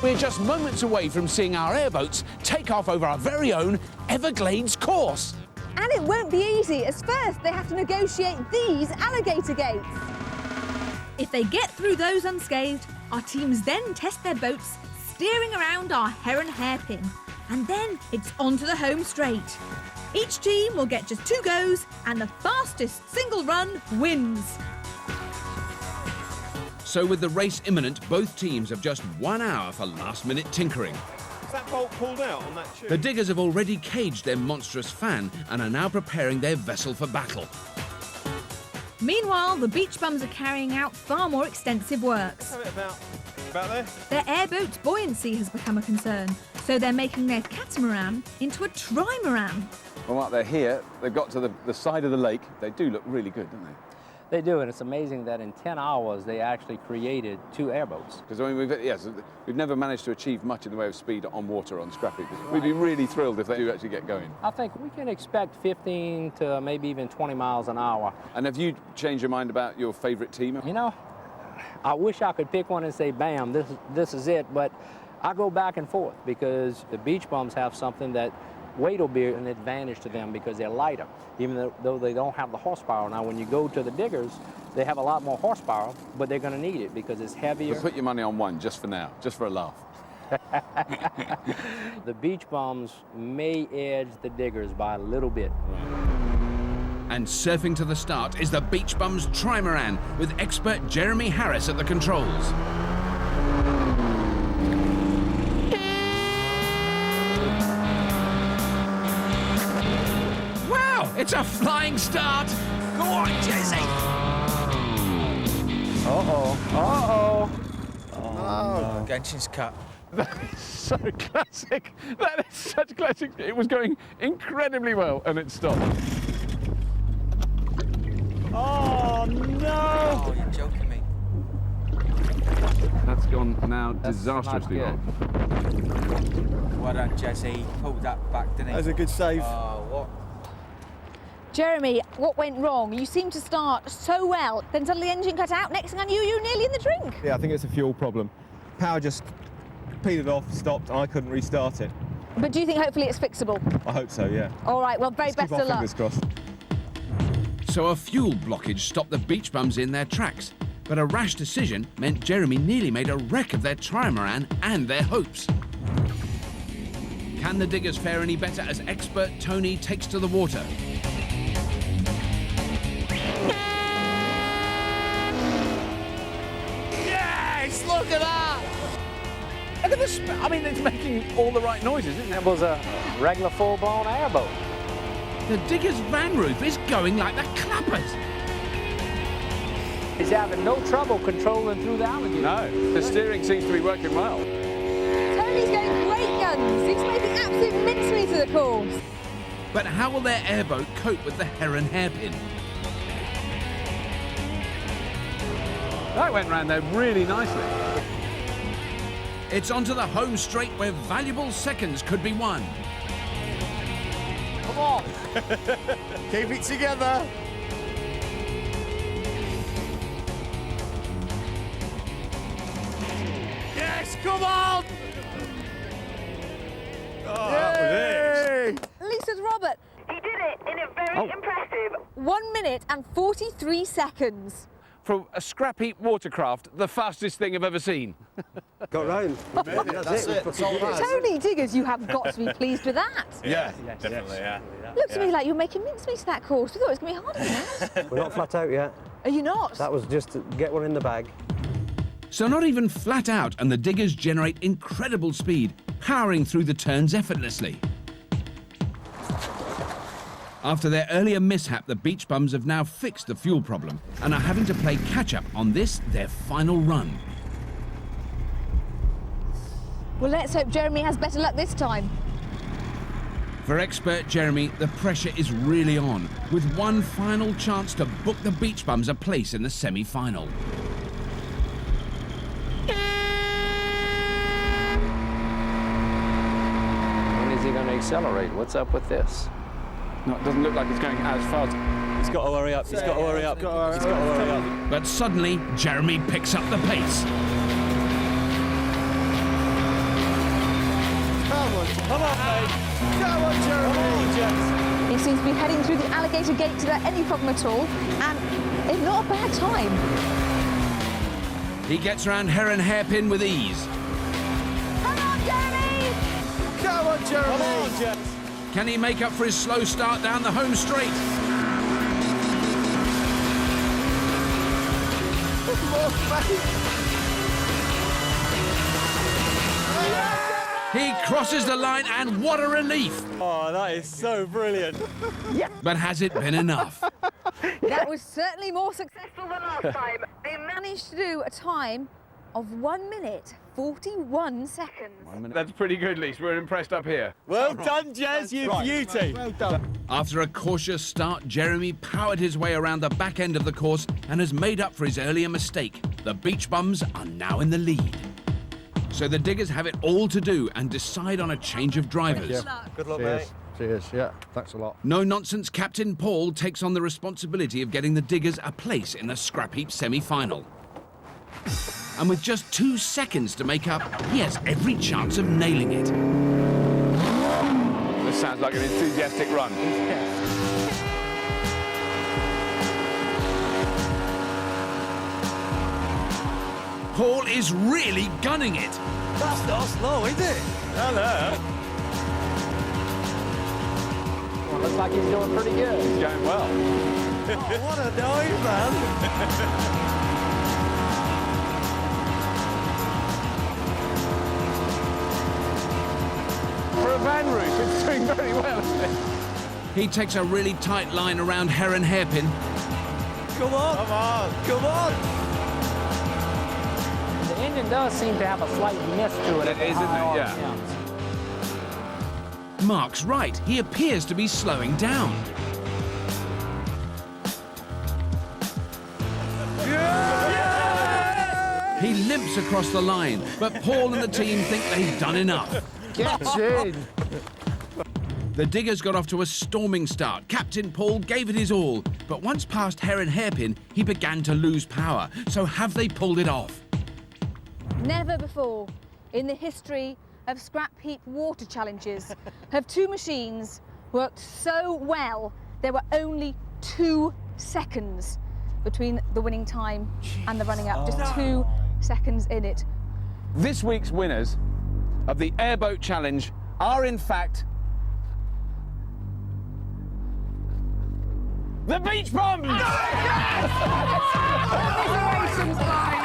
We're just moments away from seeing our airboats take off over our very own Everglades course. And it won't be easy, as first they have to negotiate these alligator gates. If they get through those unscathed, our teams then test their boats, steering around our heron hairpin. And then it's on to the home straight. Each team will get just 2 goes, and the fastest single run wins. So with the race imminent, both teams have just 1 hour for last-minute tinkering. Is that bolt pulled out on that tube? The diggers have already caged their monstrous fan and are now preparing their vessel for battle. Meanwhile, the beach bums are carrying out far more extensive works. Have it about there? Their airboat's buoyancy has become a concern, so they're making their catamaran into a trimaran. Well, up there here, they've got to the side of the lake. They do look really good, don't they? They do, and it's amazing that in 10 hours they actually created 2 airboats. Because I mean, we've never managed to achieve much in the way of speed on water on Scrapheap. We'd be really thrilled if they do actually get going. I think we can expect 15 to maybe even 20 miles an hour. And have you changed your mind about your favourite team? You know, I wish I could pick one and say, bam, this is it, but I go back and forth because the beach bums have something that weight will be an advantage to them because they're lighter, even though they don't have the horsepower. Now, when you go to the diggers, they have a lot more horsepower, but they're going to need it because it's heavier. But put your money on one just for now, just for a laugh. The beach bums may edge the diggers by a little bit. And surfing to the start is the Beach Bums Trimaran with expert Jeremy Harris at the controls. Wow, it's a flying start. Go on, Jesse. Oh, Genshin's cut. That is so classic. That is such classic. It was going incredibly well and it stopped. Oh, no! Oh, you're joking me. That's gone now That's disastrously not wrong. Well done, Jesse. He pulled that back, didn't he? That was a good save. Oh, what? Jeremy, what went wrong? You seemed to start so well, then suddenly the engine cut out. Next thing I knew, you were nearly in the drink. Yeah, I think it's a fuel problem. Power just peeled off, stopped, and I couldn't restart it. But do you think hopefully it's fixable? I hope so, yeah. All right, well, very Let's best keep our of luck. fingers crossed. So a fuel blockage stopped the Beach Bums in their tracks. But a rash decision meant Jeremy nearly made a wreck of their trimaran and their hopes. Can the diggers fare any better as expert Tony takes to the water? Yes! Look at that! Look at this. I mean, it's making all the right noises, isn't it? It was a regular full-blown airboat. The digger's van roof is going like the clappers. He's having no trouble controlling through the alligator. No, the steering seems to be working well. Tony's going great guns. He's making absolute mincemeat of the course. But how will their airboat cope with the heron hairpin? That went round there really nicely. It's onto the home straight where valuable seconds could be won. Come on. Keep it together. Yes, come on! Oh, that was it. Lisa's Robert. He did it in a very impressive 1 minute and 43 seconds. For a Scrapheap watercraft, the fastest thing I've ever seen. Got round. That's it. It's all right. Tony Diggers, you have got to be pleased with that. Yeah, definitely, yeah. Looks to me like you're making mincemeat of that course. We thought it was going to be harder than that. We're not flat out yet. Are you not? That was just to get one in the bag. So not even flat out, and the diggers generate incredible speed, powering through the turns effortlessly. After their earlier mishap, the Beach Bums have now fixed the fuel problem and are having to play catch-up on this, their final run. Well, let's hope Jeremy has better luck this time. For expert Jeremy, the pressure is really on, with one final chance to book the Beach Bums a place in the semi-final. When is he going to accelerate? What's up with this? No, it doesn't look like it's going as fast. He's got to hurry up. He's got to hurry up. He's got to hurry up. But suddenly, Jeremy picks up the pace. Come on, mate. Go on, Jeremy. He seems to be heading through the alligator gate without any problem at all, and it's not a bad time. He gets around Heron Hairpin with ease. Come on, Jeremy! Go on, Jeremy. Come on, Jess. Can he make up for his slow start down the home straight? He crosses the line, and what a relief! Oh, that is so brilliant. But has it been enough? That was certainly more successful than last time. They managed to do a time of 1 minute, 41 seconds. That's pretty good, Lise. We're impressed up here. Well done, Jez, you beauty. Well done. After a cautious start, Jeremy powered his way around the back end of the course and has made up for his earlier mistake. The beach bums are now in the lead. So the diggers have it all to do and decide on a change of drivers. Good luck, Cheers. mate. Cheers, yeah. Thanks a lot. No-nonsense Captain Paul takes on the responsibility of getting the diggers a place in the Scrapheap semi-final. And with just 2 seconds to make up, he has every chance of nailing it. This sounds like an enthusiastic run. Paul is really gunning it. That's not slow, is it? Hello. Well, looks like he's doing pretty good. He's going well. Oh, what a dive, man. For a van roof, it's doing very well, isn't it? He takes a really tight line around Heron Hairpin. Come on. Come on. Come on. The engine does seem to have a slight miss to it. It is, isn't it? Yeah. Mark's right. He appears to be slowing down. He limps across the line, but Paul and the team think they've done enough. Get in. The diggers got off to a storming start. Captain Paul gave it his all, but once past Heron Hairpin, he began to lose power. So have they pulled it off? Never before in the history of Scrapheap water challenges have two machines worked so well there were only 2 seconds between the winning time and the running up. Just 2 seconds in it. This week's winners of the Airboat Challenge are, in fact, the Beach Bums! Congratulations, guys.